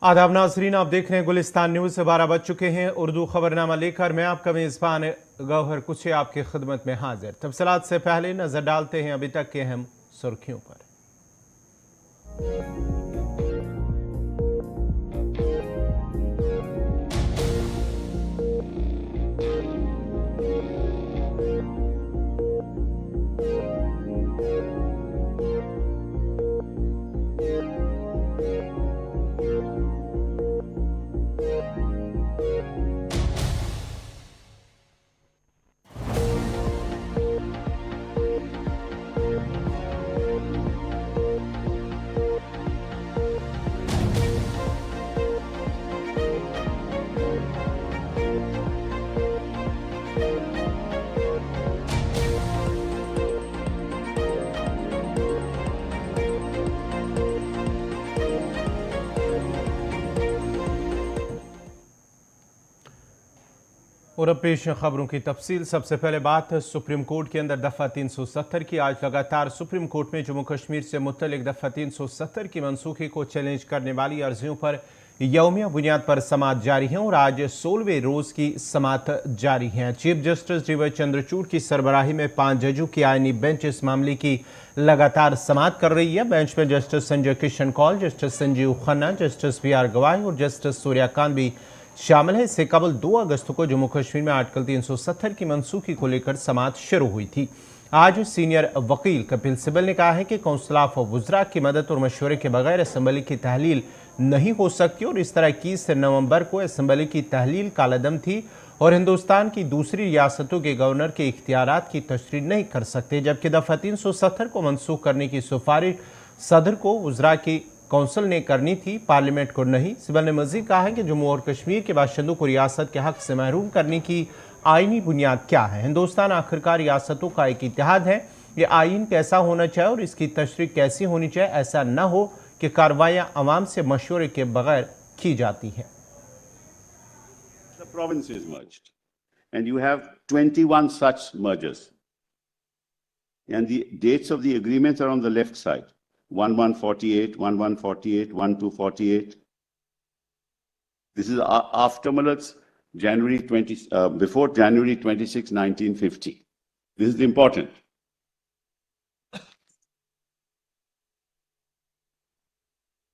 आदाब नाजरीन, आप देख रहे हैं गुलिस्तान न्यूज़ से 12 बज चुके हैं। उर्दू खबरनामा लेकर मैं आपका मेज़बान गौहर कुछ आपकी खिदमत में हाजिर। तफसीलात से पहले नजर डालते हैं अभी तक के अहम सुर्खियों पर। और अब पेश खबरों की तफसील। सबसे पहले बात सुप्रीम कोर्ट के अंदर दफ़ा 370 की। आज लगातार सुप्रीम कोर्ट में जम्मू कश्मीर से मुतल्लिक दफ़ा 370 की मनसूखी को चैलेंज करने वाली अर्जियों पर यौमिया बुनियाद पर समाअत जारी है और आज 16वें रोज़ की समाअत जारी है। Chief justice D Y Chandrachud की सरबराही में 5 जजों की आईनी बेंच इस मामले की लगातार समाअत कर रही है। बेंच में justice Sanjay Kishan Kaul, justice Sanjeev Khanna, justice B R Gavai और जस्टिस सूर्यकांत भी शामिल है। इससे कबल 2 अगस्त को जम्मू कश्मीर में आर्टिकल 370 की मनसूखी को लेकर समाअत शुरू हुई थी। आज सीनियर वकील कपिल सिब्बल ने कहा है कि कौंसिल ऑफ वुज़रा की मदद और मशवरे के बगैर असम्बली की तहलील नहीं हो सकती और इस तरह 21 नवंबर को असम्बली की तहलील कालदम थी और हिंदुस्तान की दूसरी रियासतों के गवर्नर के इख्तियारात की तशरीह नहीं कर सकते। जबकि दफ़ा 370 को मनसूख करने की सिफारिश सदर को वुज़रा की कौंसिल ने करनी थी, पार्लियामेंट को नहीं। सिब्बल ने मजीद कहा है कि जम्मू और कश्मीर के बाशिंदों को रियासत के हक से महरूम करने की आईनी बुनियाद क्या है। हिंदुस्तान आखिरकार रियासतों का एक इत्तेहाद है। ये आइन कैसा होना चाहिए और इसकी तशरीह कैसी होनी चाहिए, ऐसा न हो कि कार्रवाइयाँ अवाम से मशवरे के बगैर की जाती है। The provinces merged, and you have 21 such mergers, and the dates of the agreements are on the left side: 1148, 1148, 1248. This is after January 20, before January 26, 1950. This is important.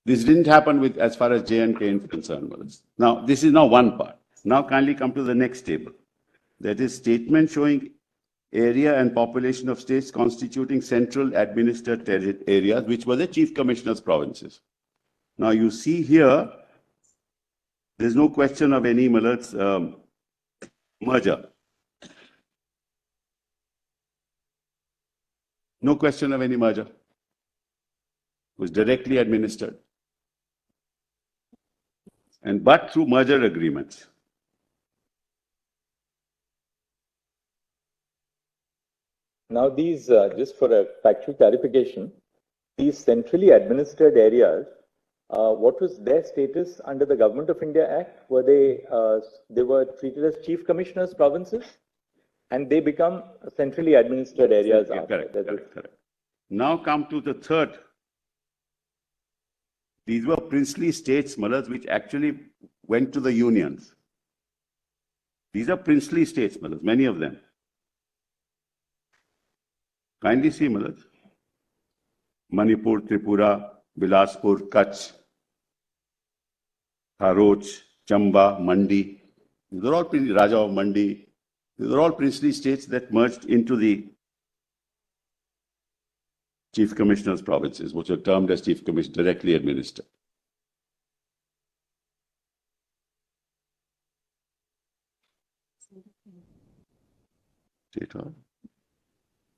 This didn't happen with as far as J&K is concerned. Now, this is now one part. Now, kindly come to the next table. That is statement showing area and population of states constituting central administered areas, which were the chief commissioners' provinces. Now, you see here, there's no question of any merger. No question of any merger. It was directly administered. But through merger agreements. Now these, just for a factual clarification, these centrally administered areas, what was their status under the Government of India Act? Were they were treated as chief commissioners' provinces, and they become centrally administered areas. Yeah, correct. Now come to the third. These were princely states, Malaz, which actually went to the unions. These are princely states, Malaz, many of them. Kindly see, Malaz. Manipur, Tripura, Bilaspur, Kutch, Haroch, Chamba, Mandi. These are all Raja of Mandi. These are all princely states that merged into the chief commissioners' provinces, which are termed as chief commissioners, directly administered.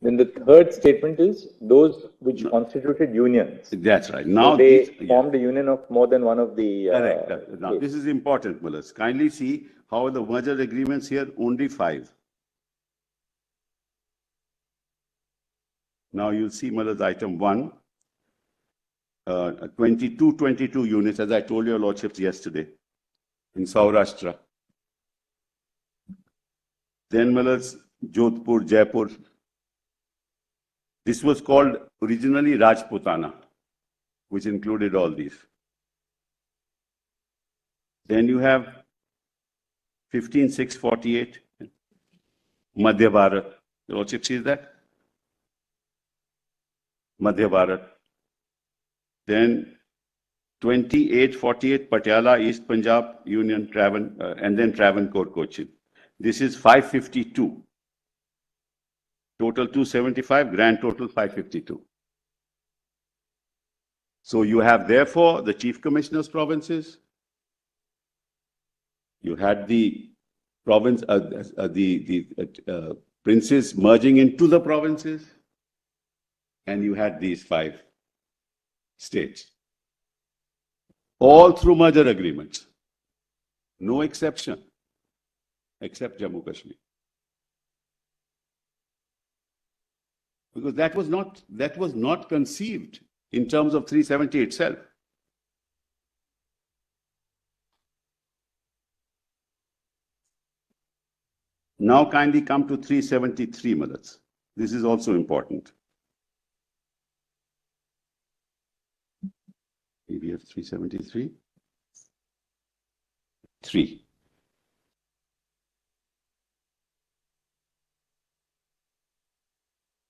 Then the third statement is those which constituted unions. That's right. Now so they formed a union of more than one of the. Correct. Now this is important, Mullas. Kindly see how the merger agreements here, only 5. Now you'll see, Mullas, item 1, 22 units, as I told your lordships yesterday, in Saurashtra. Then, Mullas, Jodhpur, Jaipur. This was called originally Rajputana, which included all these. Then you have 15,648, Madhya Bharat. Your Lordship sees that? Madhya Bharat. Then 2848, Patiala, East Punjab, Union, and then Travancore, Cochin. This is 552. Total 275, grand total 552. So you have therefore the Chief Commissioner's provinces. You had the province, princes merging into the provinces, and you had these 5 states. All through merger agreements. No exception, except Jammu Kashmir. Because that was not conceived in terms of 370 itself. Now kindly come to 373, Madas. This is also important. PDF 373. 3.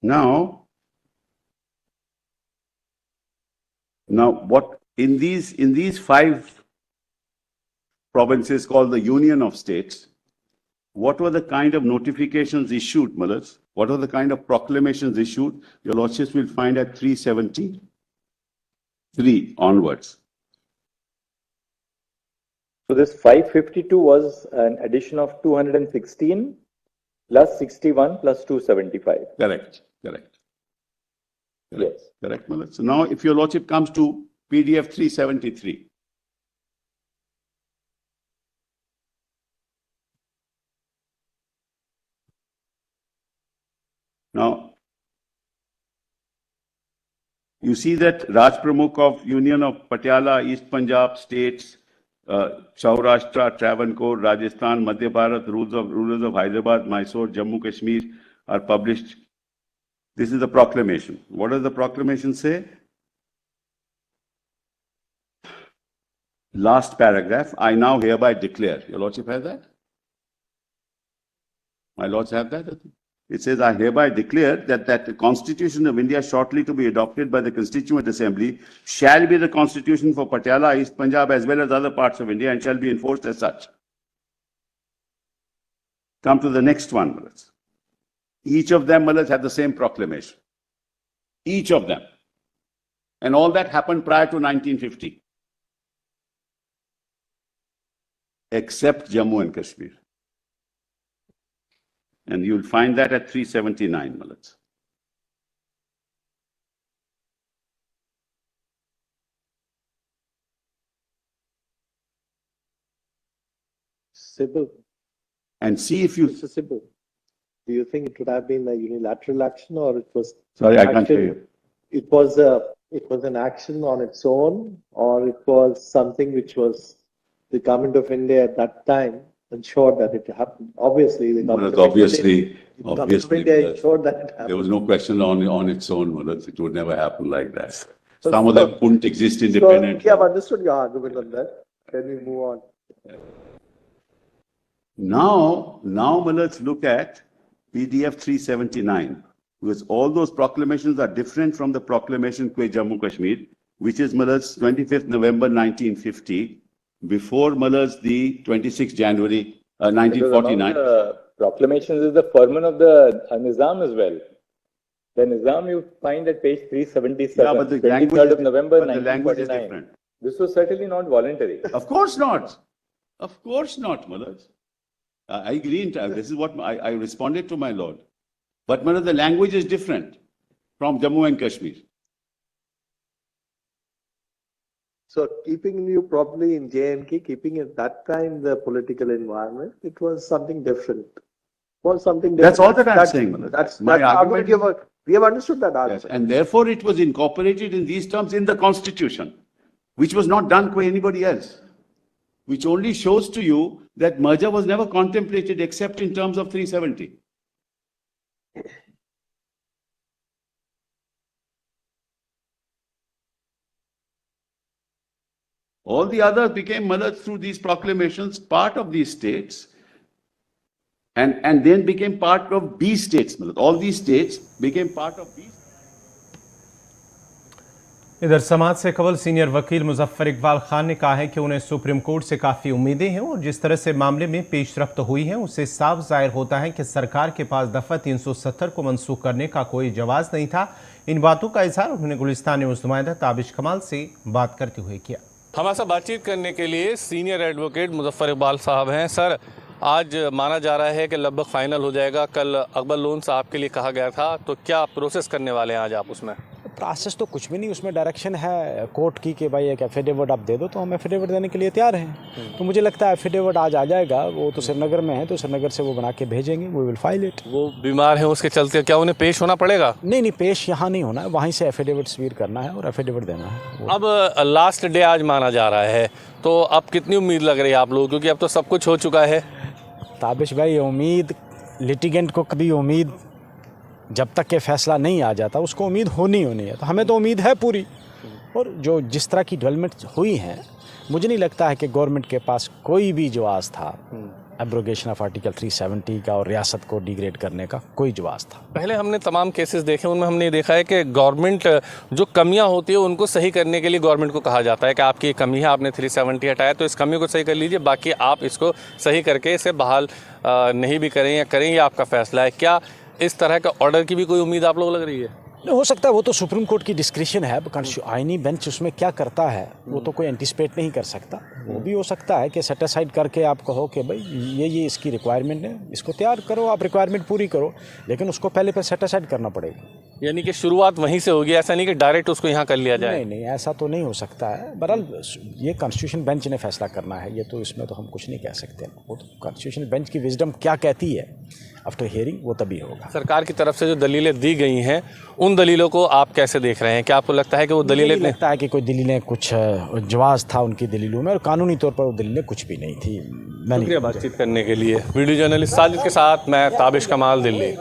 Now what in these 5 provinces called the Union of States, what were the kind of notifications issued, Malas? What were the kind of proclamations issued? Your Lordships will find at 373 onwards. So this 552 was an addition of 216 plus 61 plus 275. Correct. Yes. Correct, Malas. So now if your Lordship comes to PDF 373. Now, you see that Raj Pramukh of Union of Patiala, East Punjab states, Saurashtra, Travancore, Rajasthan, Madhya Bharat, rulers of Hyderabad, Mysore, Jammu Kashmir are published. This is the proclamation. What does the proclamation say? Last paragraph, I now hereby declare. Your Lordship has that? My Lords have that? It says, I hereby declare that the Constitution of India shortly to be adopted by the Constituent Assembly shall be the Constitution for Patiala, East Punjab, as well as other parts of India, and shall be enforced as such. Come to the next one, Malas. Each of them, Malas, had the same proclamation. Each of them. And all that happened prior to 1950. Except Jammu and Kashmir. And you'll find that at 379, Malas. Sybil, And see if you... Mr. Sybil, do you think it would have been a unilateral action or it was... Sorry, I can't hear you. It was an action on its own, or it was something which was the government of India at that time ensured that it happened? Obviously, the government of India ensured that it happened. There was no question on its own, Malas. It would never happen like that. Some of them couldn't exist independently. So, yeah, I've understood your argument on that. Can we move on? Now, let's look at PDF 379, because all those proclamations are different from the proclamation Kwe Jammu Kashmir, which is Malas 25th November 1950, before Malas the 26th January 1949. The proclamations is the firman of the Nizam as well. The Nizam you find at page 377, Yeah, but the 23rd of November but the language is 1949. different. This was certainly not voluntary. Of course not. Of course not, Malas. I agree. This is what I responded to my Lord. But Malas, the language is different from Jammu and Kashmir. So keeping you probably in J&K, keeping at that time the political environment, it was something different. That's all that I'm saying, Malas. That's My argument. We have understood that argument. Yes, and therefore it was incorporated in these terms in the Constitution, which was not done by anybody else. Which only shows to you that merger was never contemplated except in terms of 370. All the others became mothers through these proclamations, part of these states, and then became part of B states. All these states became part of B. इधर समाज से कबल senior वकील मुजफ्फर इकबाल खान ने कहा है कि उन्हें सुप्रीम कोर्ट से काफ़ी उम्मीदें हैं और जिस तरह से मामले में पेशरफ्त हुई है उससे साफ जाहिर होता है कि सरकार के पास दफ़ा 370 को मनसूख करने का कोई जवाज़ नहीं था। इन बातों का इजहार उन्होंने गुलिस्तान न्यूज़ नुमाइंदा ताबिश कमाल से बात करते हुए किया। हमारे साथ बातचीत करने के लिए सीनियर एडवोकेट मुजफ्फर इकबाल साहब हैं। सर, आज माना जा रहा है कि लगभग फाइनल हो जाएगा। कल अकबर लोन साहब के लिए कहा गया था, तो क्या प्रोसेस करने वाले हैं आज आप उसमें? प्रोसेस तो कुछ भी नहीं, उसमें डायरेक्शन है कोर्ट की कि भाई एक एफिडेविट आप दे दो, तो हम एफिडेविट देने के लिए तैयार हैं। तो मुझे लगता है एफिडेविट आज आ जाएगा। वो तो श्रीनगर में है, तो श्रीनगर से वो बना के भेजेंगे, वी विल फाइल इट। वो बीमार हैं, उसके चलते क्या उन्हें पेश होना पड़ेगा? नहीं, पेश यहाँ नहीं होना है, वहीं से एफिडेविट स्वीर करना है और एफिडेविट देना है। अब लास्ट डे आज माना जा रहा है, तो अब कितनी उम्मीद लग रही है आप लोगों, क्योंकि अब तो सब कुछ हो चुका है? ताबिश भाई, उम्मीद लिटिगेंट को कभी उम्मीद जब तक के फैसला नहीं आ जाता उसको उम्मीद होनी है, तो हमें तो उम्मीद है पूरी। और जो जिस तरह की डेवलपमेंट हुई हैं, मुझे नहीं लगता है कि गवर्नमेंट के पास कोई भी जवाब था एब्रोगेशन ऑफ आर्टिकल 370 का और रियासत को डिग्रेड करने का कोई जवाब था। पहले हमने तमाम केसेस देखे, उनमें हमने देखा है कि गवर्नमेंट जो कमियां होती है उनको सही करने के लिए गवर्नमेंट को कहा जाता है कि आपकी ये कमी है, आपने 370 हटाया तो इस कमी को सही कर लीजिए, बाकी आप इसको सही करके इसे बहाल नहीं भी करें या करें, ये आपका फैसला है। क्या इस तरह का ऑर्डर की भी कोई उम्मीद आप लोग लग रही है? हो सकता है, वो तो सुप्रीम कोर्ट की डिस्क्रिप्शन है। आईनी बेंच उसमें क्या करता है वो तो कोई एंटिसिपेट नहीं कर सकता। वो भी हो सकता है कि सेट असाइड करके आप कहो कि भाई ये इसकी रिक्वायरमेंट है, इसको तैयार करो, आप रिक्वायरमेंट पूरी करो, लेकिन उसको पहले सेट असाइड करना पड़ेगा। यानी कि शुरुआत वहीं से होगी, ऐसा नहीं कि डायरेक्ट उसको यहाँ कर लिया जाए? नहीं, ऐसा तो नहीं हो सकता है। बहरहाल ये कॉन्स्टिट्यूशन बेंच ने फैसला करना है, ये तो इसमें तो हम कुछ नहीं कह सकते। वो तो कॉन्स्टिट्यूशन बेंच की विजडम क्या कहती है आफ्टर हियरिंग, वो तभी होगा। सरकार की तरफ से जो दलीलें दी गई हैं, उन दलीलों को आप कैसे देख रहे हैं? क्या आपको लगता है कि वो दलीलें, लगता है कि कोई दलीलें कुछ जवाब था उनकी दलीलों में, और कानूनी तौर पर वो दलीलें कुछ भी नहीं थी। शुक्रिया बातचीत करने के लिए। वीडियो जर्नलिस्ट साजिद के साथ मैं ताबिश कमाल, दिल्ली।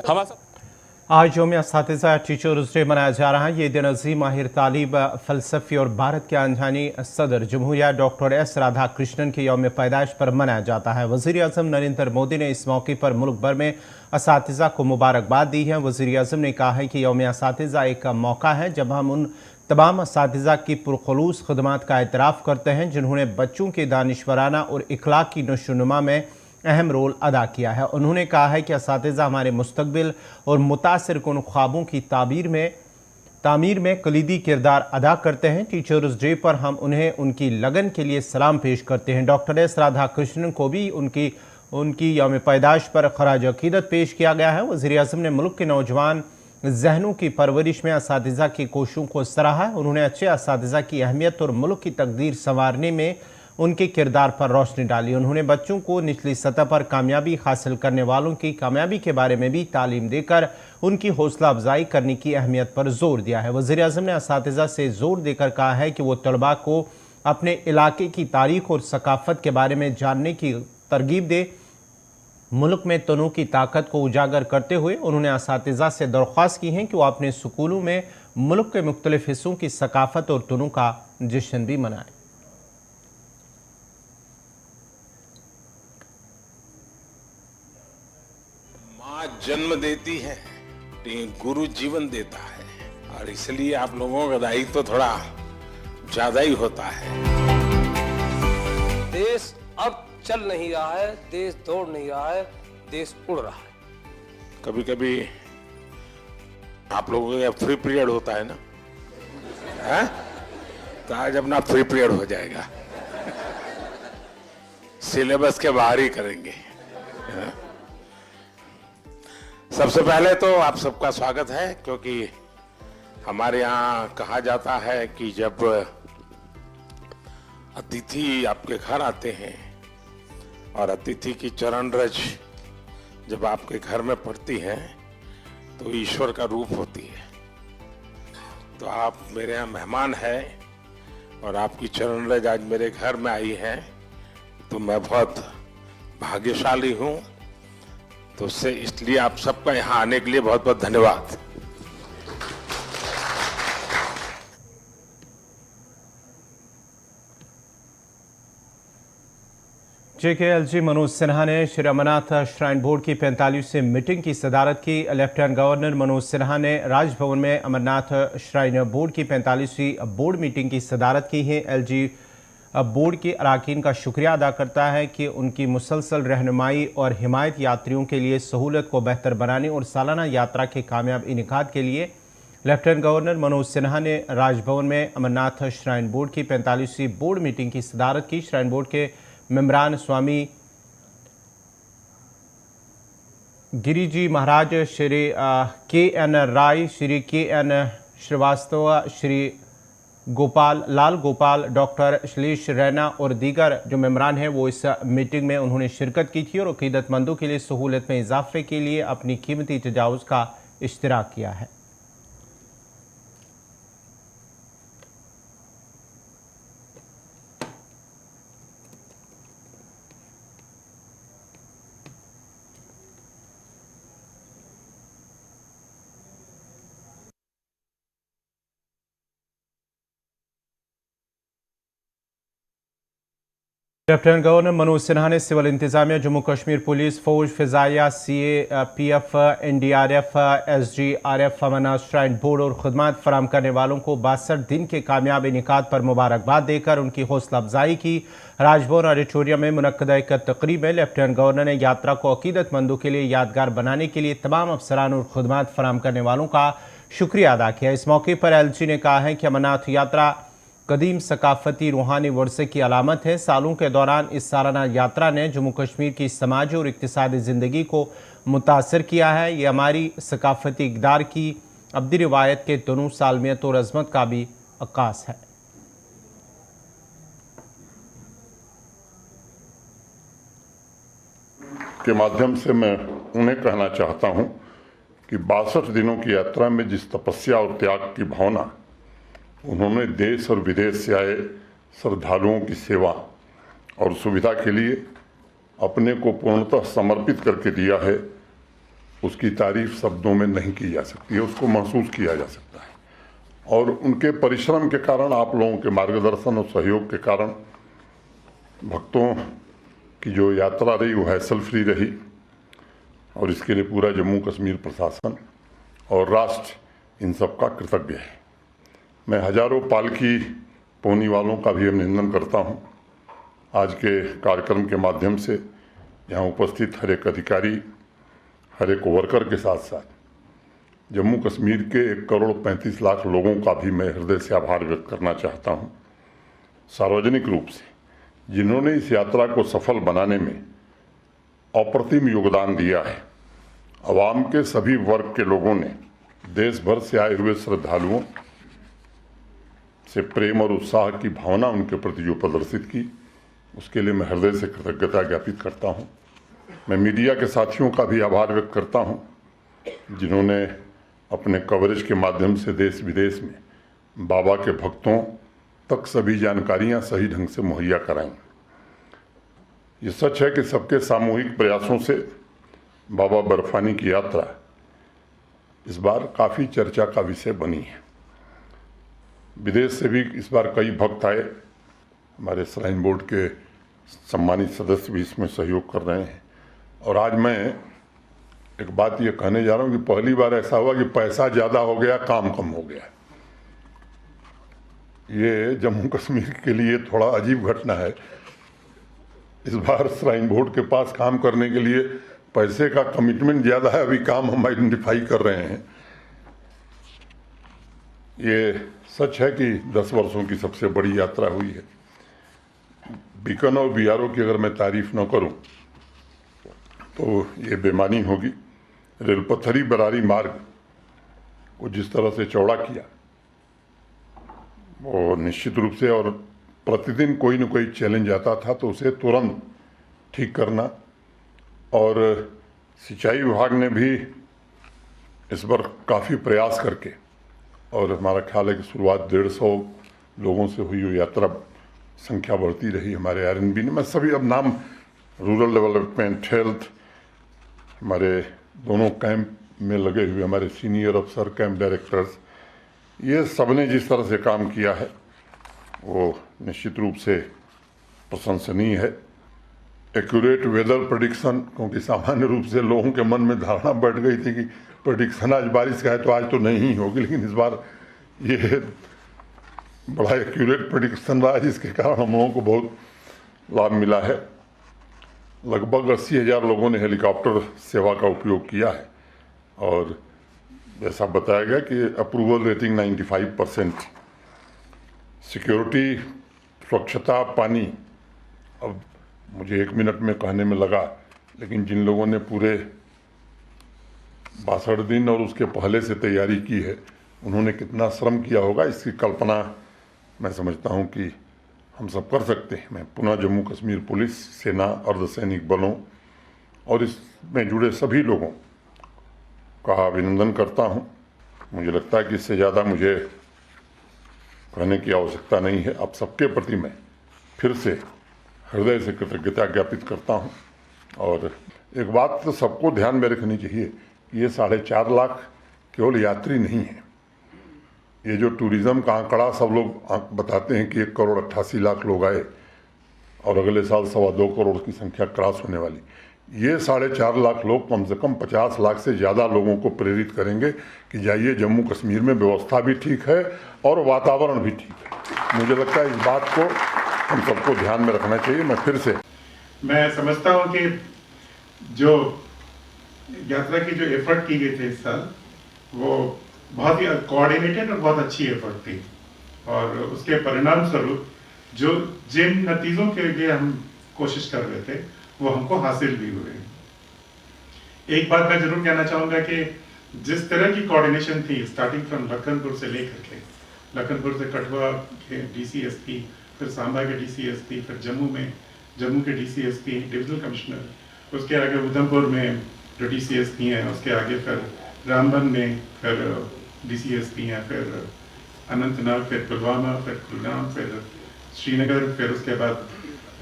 आज यौम असातिज़ा टीचर्स डे मनाया जा रहा है। ये दिन अजीम माहिर तालिब फ़लसफ़ी और भारत के अनजानी सदर जमहूरिया डॉक्टर एस राधाकृष्णन के यौम पैदाइश पर मनाया जाता है। वज़ीर आज़म नरेंद्र मोदी ने इस मौके पर मुल्क भर में असातिज़ा को मुबारकबाद दी है। वज़ीर आज़म ने कहा है कि यौम असातिज़ा एक मौका है जब हम उन तमाम असातिज़ा की पुरखलूस खदमात का एतराफ़ करते हैं जिन्होंने बच्चों के दानिशवराना और इखलाक की नशोनुमा में अहम रोल अदा किया है। उन्होंने कहा है कि असातिज़ा हमारे मुस्तकबिल और मुतासिर कुन ख्वाबों की तामीर में कलीदी किरदार अदा करते हैं। टीचर्स डे पर हम उन्हें उनकी लगन के लिए सलाम पेश करते हैं। डॉक्टर एस राधाकृष्णन को भी उनकी यौम पैदाइश पर खराज अकीदत पेश किया गया है। वज़ीर आज़म ने मुल्क के नौजवान जहनों की परवरिश में असातिज़ा की कोशिशों को सराहा है। उन्होंने अच्छे असातिज़ा की अहमियत और मुल्क की तकदीर संवारने में उनके किरदार पर रोशनी डाली। उन्होंने बच्चों को निचली सतह पर कामयाबी हासिल करने वालों की कामयाबी के बारे में भी तालीम देकर उनकी हौसला अफजाई करने की अहमियत पर जोर दिया है। वज़ीर आज़म ने असातिज़ा से जोर देकर कहा है कि वो तलबा को अपने इलाके की तारीख और सकाफ़त के बारे में जानने की तरगीब दे। मुल्क में तनू की ताकत को उजागर करते हुए उन्होंने असातिज़ा से दरख्वास्त की है कि वो अपने स्कूलों में मुल्क के मुख्तलिफ हिस्सों की सकाफ़त और तनू का जश्न भी मनाएं। जन्म देती है, गुरु जीवन देता है, और इसलिए आप लोगों का दायित्व तो थोड़ा ज्यादा ही होता है। देश अब चल नहीं रहा है, देश दौड़ नहीं रहा है, देश उड़ रहा है। कभी कभी आप लोगों का फ्री पीरियड होता है ना, है? तो आज अपना फ्री पीरियड हो जाएगा, सिलेबस के बाहर ही करेंगे। है? सबसे पहले तो आप सबका स्वागत है, क्योंकि हमारे यहाँ कहा जाता है कि जब अतिथि आपके घर आते हैं और अतिथि की चरण रज जब आपके घर में पड़ती है तो ईश्वर का रूप होती है। तो आप मेरे यहाँ मेहमान हैं और आपकी चरण रज आज मेरे घर में आई है, तो मैं बहुत भाग्यशाली हूँ। तो उससे इसलिए आप सबका यहाँ आने के लिए बहुत बहुत धन्यवाद। JKLG मनोज सिन्हा ने श्री अमरनाथ श्राइन बोर्ड की 45वीं मीटिंग की सदारत की। लेफ्टिनेंट गवर्नर मनोज सिन्हा ने राजभवन में अमरनाथ श्राइन बोर्ड की 45वीं बोर्ड मीटिंग की सदारत की है। LG बोर्ड के अरकान का शुक्रिया अदा करता है कि उनकी मुसलसल रहनुमाई और हिमायत यात्रियों के लिए सहूलत को बेहतर बनाने और सालाना यात्रा के कामयाब इनेकाद के लिए। लेफ्टिनेंट गवर्नर मनोज सिन्हा ने राजभवन में अमरनाथ श्राइन बोर्ड की 45वीं बोर्ड मीटिंग की सदारत की। श्राइन बोर्ड के मेम्बरान स्वामी गिरिजी महाराज, श्री KN राय, श्री KN श्रीवास्तव, श्री लाल गोपाल, डॉक्टर शैलेश रैना और दीगर जो मेम्बरान हैं वो इस मीटिंग में उन्होंने शिरकत की थी और अकीदतमंदों के लिए सहूलत में इजाफे के लिए अपनी कीमती तजावुज़ का इश्तिराक किया है। लेफ्टिनेंट गवर्नर मनोज सिन्हा ने सिविल इंतजामिया, जम्मू कश्मीर पुलिस, फौज, फिजाइया, CAPF, NDRF, SGRF, Amarnath shrine board और खुदमात फराम करने वालों को 62 दिन के कामयाब इनेकाद पर मुबारकबाद देकर उनकी हौसला अफजाई की। राजभवन ऑडिटोरियम में मुनक्कदा एक तकरीब में लेफ्टिनेंट गवर्नर ने यात्रा को अकीदतमंदों के लिए यादगार बनाने के लिए तमाम अफसरान और खुदमात फराम करने वालों का शुक्रिया अदा किया। इस मौके पर LG ने कहा है कि अमरनाथ यात्रा कदीम सकाफती रूहानी वर्से की अलामत है। सालों के दौरान इस सालाना यात्रा ने जम्मू कश्मीर की समाजी और इक्तिसादी ज़िंदगी को मुतासर किया है। ये हमारी सकाफती इक़दार की अब्दी रिवायत के तनू, सालमियत और अज़मत का भी अक्कास है। के माध्यम से मैं उन्हें कहना चाहता हूं कि 62 दिनों की यात्रा में जिस तपस्या और त्याग की भावना उन्होंने देश और विदेश से आए श्रद्धालुओं की सेवा और सुविधा के लिए अपने को पूर्णतः समर्पित करके दिया है, उसकी तारीफ शब्दों में नहीं की जा सकती है, उसको महसूस किया जा सकता है। और उनके परिश्रम के कारण, आप लोगों के मार्गदर्शन और सहयोग के कारण भक्तों की जो यात्रा रही वो हैसल फ्री रही और इसके लिए पूरा जम्मू कश्मीर प्रशासन और राष्ट्र इन सब का कृतज्ञ है। मैं हजारों पालकी पोनी वालों का भी अभिनंदन करता हूं। आज के कार्यक्रम के माध्यम से यहाँ उपस्थित हर एक अधिकारी, हर एक वर्कर के साथ साथ जम्मू कश्मीर के 1 करोड़ 35 लाख लोगों का भी मैं हृदय से आभार व्यक्त करना चाहता हूं, सार्वजनिक रूप से, जिन्होंने इस यात्रा को सफल बनाने में अप्रतिम योगदान दिया है। आवाम के सभी वर्ग के लोगों ने देश भर से आए हुए श्रद्धालुओं से प्रेम और उत्साह की भावना उनके प्रति जो प्रदर्शित की, उसके लिए मैं हृदय से कृतज्ञता ज्ञापित करता हूं। मैं मीडिया के साथियों का भी आभार व्यक्त करता हूं, जिन्होंने अपने कवरेज के माध्यम से देश विदेश में बाबा के भक्तों तक सभी जानकारियां सही ढंग से मुहैया कराईं। ये सच है कि सबके सामूहिक प्रयासों से बाबा बर्फानी की यात्रा इस बार काफ़ी चर्चा का विषय बनी है। विदेश से भी इस बार कई भक्त आए, हमारे श्राइन बोर्ड के सम्मानित सदस्य भी इसमें सहयोग कर रहे हैं। और आज मैं एक बात ये कहने जा रहा हूँ कि पहली बार ऐसा हुआ कि पैसा ज़्यादा हो गया, काम कम हो गया। ये जम्मू कश्मीर के लिए थोड़ा अजीब घटना है। इस बार श्राइन बोर्ड के पास काम करने के लिए पैसे का कमिटमेंट ज़्यादा है, अभी काम हम आइडेंटिफाई कर रहे हैं। ये सच है कि 10 वर्षों की सबसे बड़ी यात्रा हुई है। बीकन और BRO की अगर मैं तारीफ न करूं तो ये बेमानी होगी। रेलपथरी बरारी मार्ग को जिस तरह से चौड़ा किया वो निश्चित रूप से, और प्रतिदिन कोई न कोई चैलेंज आता था तो उसे तुरंत ठीक करना, और सिंचाई विभाग ने भी इस पर काफ़ी प्रयास करके, और हमारा ख्याल है कि शुरुआत 150 लोगों से हुई वो यात्रा संख्या बढ़ती रही। हमारे RNB ने, मैं सभी अब नाम, रूरल डेवलपमेंट, हेल्थ, हमारे दोनों कैंप में लगे हुए हमारे सीनियर अफसर, कैंप डायरेक्टर्स, ये सब ने जिस तरह से काम किया है वो निश्चित रूप से प्रशंसनीय है। एक्यूरेट वेदर प्रेडिक्शन, क्योंकि सामान्य रूप से लोगों के मन में धारणा बैठ गई थी कि प्रेडिक्शन आज बारिश का है तो आज तो नहीं ही होगी, लेकिन इस बार ये बड़ा एक्यूरेट प्रेडिक्शन रहा, जिसके कारण हम लोगों को बहुत लाभ मिला है। लगभग 80,000 लोगों ने हेलीकॉप्टर सेवा का उपयोग किया है और जैसा बताया गया कि अप्रूवल रेटिंग 95%, सिक्योरिटी, स्वच्छता, पानी। अब मुझे 1 मिनट में कहने में लगा, लेकिन जिन लोगों ने पूरे 62 दिन और उसके पहले से तैयारी की है, उन्होंने कितना श्रम किया होगा, इसकी कल्पना मैं समझता हूं कि हम सब कर सकते हैं। मैं पुनः जम्मू कश्मीर पुलिस, सेना, अर्धसैनिक बलों और इसमें जुड़े सभी लोगों का अभिनंदन करता हूं। मुझे लगता है कि इससे ज़्यादा मुझे कहने की आवश्यकता नहीं है। आप सबके प्रति मैं फिर से हृदय से कृतज्ञता ज्ञापित करता हूं। और एक बात तो सबको ध्यान में रखनी चाहिए कि ये 4.5 लाख केवल यात्री नहीं है। ये जो टूरिज़्म का आंकड़ा सब लोग बताते हैं कि 1,88,00,000 लोग आए और अगले साल 2.25 करोड़ की संख्या क्रॉस होने वाली, ये 4.5 लाख लोग कम से कम 50 लाख से ज़्यादा लोगों को प्रेरित करेंगे कि जाइए, जम्मू कश्मीर में व्यवस्था भी ठीक है और वातावरण भी ठीक है। मुझे लगता है इस बात को हम सबको ध्यान में रखना चाहिए। मैं समझता हूँ कि जो यात्रा की जो एफर्ट की गई थी इस साल, वो बहुत ही कोऑर्डिनेटेड और बहुत अच्छी एफर्ट थी और उसके परिणाम स्वरूप जो जिन नतीजों के लिए हम कोशिश कर रहे थे वो हमको हासिल भी हुए। एक बात मैं जरूर कहना चाहूँगा कि जिस तरह की कोऑर्डिनेशन थी, स्टार्टिंग फ्रॉम लखनपुर से लेकर के, लखनपुर से कठुआ के डीसीएसपी, फिर सांबा के डीसीएसपी, फिर जम्मू के डीसीएसपी, डिविजनल कमिश्नर, उसके आगे उधमपुर में जो डीसीएसपी हैं, उसके आगे फिर रामबन में फिर डीसीएसपी हैं, फिर अनंतनाग, फिर पुलवामा, फिर कुलगाम, फिर श्रीनगर, फिर उसके बाद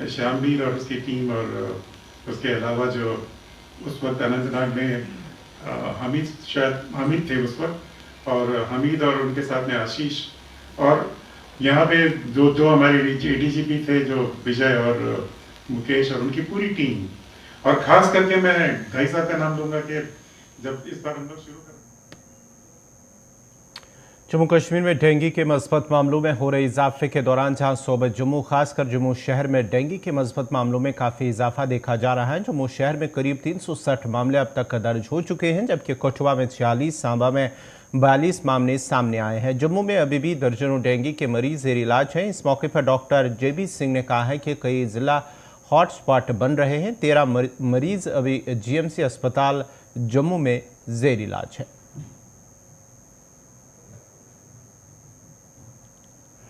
शामबीर और उसकी टीम, और उसके अलावा जो उस वक्त अनंतनाग में हमीद थे उस वक्त, और हमीद और उनके साथ में आशीष, और यहाँ पे जो हमारे एडीजीपी थे, जो विजय और मुकेश और उनकी पूरी टीम। और खास करके मैं भाई साहब का नाम लूँगा कि जब इस बार हम लोग शुरू कर जम्मू कश्मीर में डेंगू के मस्बत मामलों में हो रहे इजाफे के दौरान जहां सूबे जम्मू खासकर जम्मू शहर में डेंगू के मस्बत मामलों में काफ़ी इजाफा देखा जा रहा है। जम्मू शहर में करीब 360 मामले अब तक दर्ज हो चुके हैं, जबकि कठुआ में 46, सांबा में 42 मामले सामने आए हैं। जम्मू में अभी भी दर्जनों डेंगू के मरीज जेर इलाज हैं। इस मौके पर डॉक्टर JB सिंह ने कहा है कि कई जिला हॉटस्पॉट बन रहे हैं। 13 मरीज अभी GMC अस्पताल जम्मू में जेर इलाज है।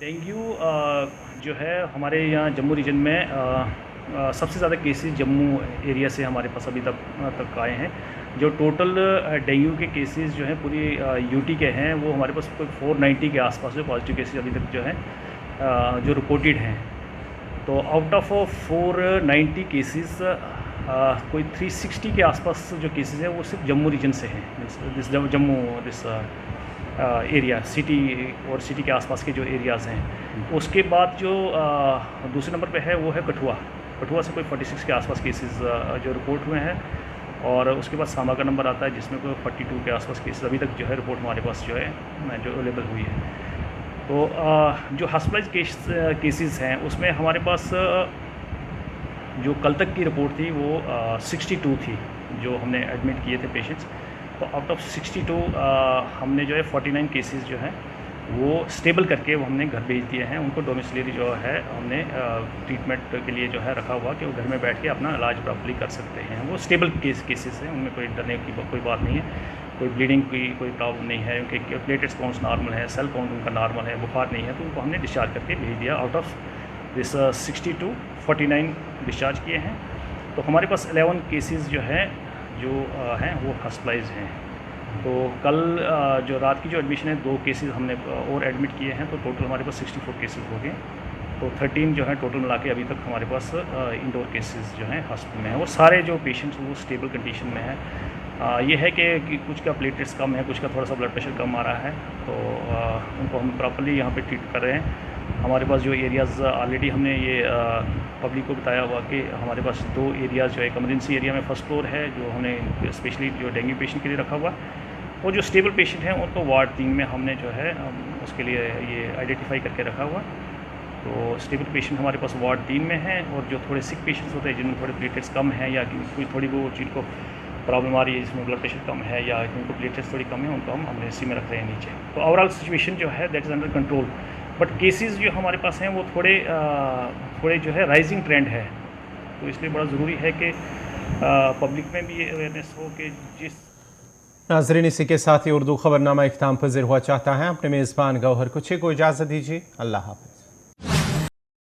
डेंगू जो है हमारे यहाँ जम्मू रीजन में सबसे ज़्यादा केसेस जम्मू एरिया से हमारे पास अभी तक आए हैं। जो टोटल डेंगू के केसेस जो हैं पूरी यूटी के हैं, वो हमारे पास कोई 490 के आसपास जो पॉजिटिव केसेस अभी तक जो हैं जो रिपोर्टेड हैं। तो आउट ऑफ 490 केसेस कोई 360 के आसपास जो केसेस हैं वो सिर्फ जम्मू रीजन से हैं। जम्मू एरिया सिटी और सिटी के आसपास के जो एरियाज़ हैं। उसके बाद जो दूसरे नंबर पे है वो है कठुआ से कोई 46 के आसपास केसेस जो रिपोर्ट हुए हैं, और उसके बाद सांबा का नंबर आता है जिसमें कोई 42 के आसपास केसेस अभी तक जो है रिपोर्ट हमारे पास जो है जो अवेलेबल हुई है। तो जो हॉस्पिटलाइज केसेस हैं उसमें हमारे पास जो कल तक की रिपोर्ट थी वो 62 थी जो हमने एडमिट किए थे पेशेंट्स। तो आउट ऑफ 62 हमने जो है 49 केसेस जो हैं वो स्टेबल करके वो हमने घर भेज दिए हैं। उनको डोमिसिलरी जो है हमने ट्रीटमेंट के लिए जो है रखा हुआ कि वो घर में बैठ के अपना इलाज प्रॉपर्ली कर सकते हैं। वो स्टेबल केसेस हैं, उनमें कोई डरने की कोई बात नहीं है, कोई ब्लीडिंग की कोई प्रॉब्लम नहीं है, उनके प्लेटलेट्स काउंट्स नॉर्मल है, सेल काउंट उनका नॉर्मल है, बुखार नहीं है, तो उनको हमने डिस्चार्ज करके भेज दिया। आउट ऑफ दिस 62 49 डिस्चार्ज किए हैं। तो हमारे पास 11 केसेस जो हैं हैं वो हॉस्पिटलाइज हैं। तो कल जो रात की जो एडमिशन है 2 केसेस हमने और एडमिट किए हैं, तो टोटल हमारे पास 64 केसेस हो गए। तो 13 जो है टोटल मिला के अभी तक हमारे पास इंडोर केसेस जो हैं हॉस्पिटल में हैं, और सारे जो पेशेंट्स वो स्टेबल कंडीशन में हैं। ये है कि कुछ का प्लेटलेट्स कम है, कुछ का थोड़ा सा ब्लड प्रेशर कम आ रहा है, तो उनको हम प्रॉपर्ली यहाँ पे ट्रीट कर रहे हैं। हमारे पास जो एरियाज़ ऑलरेडी हमने ये पब्लिक को बताया हुआ कि हमारे पास 2 एरियाज़ जो है, इमरजेंसी एरिया में फर्स्ट फ्लोर है जो हमने स्पेशली जो डेंगू पेशेंट के लिए रखा हुआ, और जो स्टेबल पेशेंट हैं उनको वार्ड 3 में हमने जो है उसके लिए ये आइडेंटिफाई करके रखा हुआ। तो स्टेबल पेशेंट हमारे पास वार्ड 3 में हैं, और जो थोड़े सिक पेशेंट्स होते हैं जिनमें थोड़े प्लेटलेट्स कम हैं या कोई थोड़ी वो जिनको प्रॉब्लम आ रही है जिसमें ब्लड प्रेशर कम है या जिनको प्लेटलेट्स थोड़ी कम है, उनको हम इमरजेंसी में रख रहे हैं नीचे। तो ओवरऑल सिचुएशन जो है that is under control, but cases जो हमारे पास हैं वो थोड़े जो है राइजिंग ट्रेंड है। तो इसलिए बड़ा ज़रूरी है कि पब्लिक में भी ये अवेयरनेस हो कि जिस नाजरीन, इसी के साथ ही उर्दू खबरनामा इख्तिताम पज़ीर हुआ चाहता है। अपने मेज़बान गौहर कुछे को इजाज़त दीजिए। अल्लाह हाफ़िज़।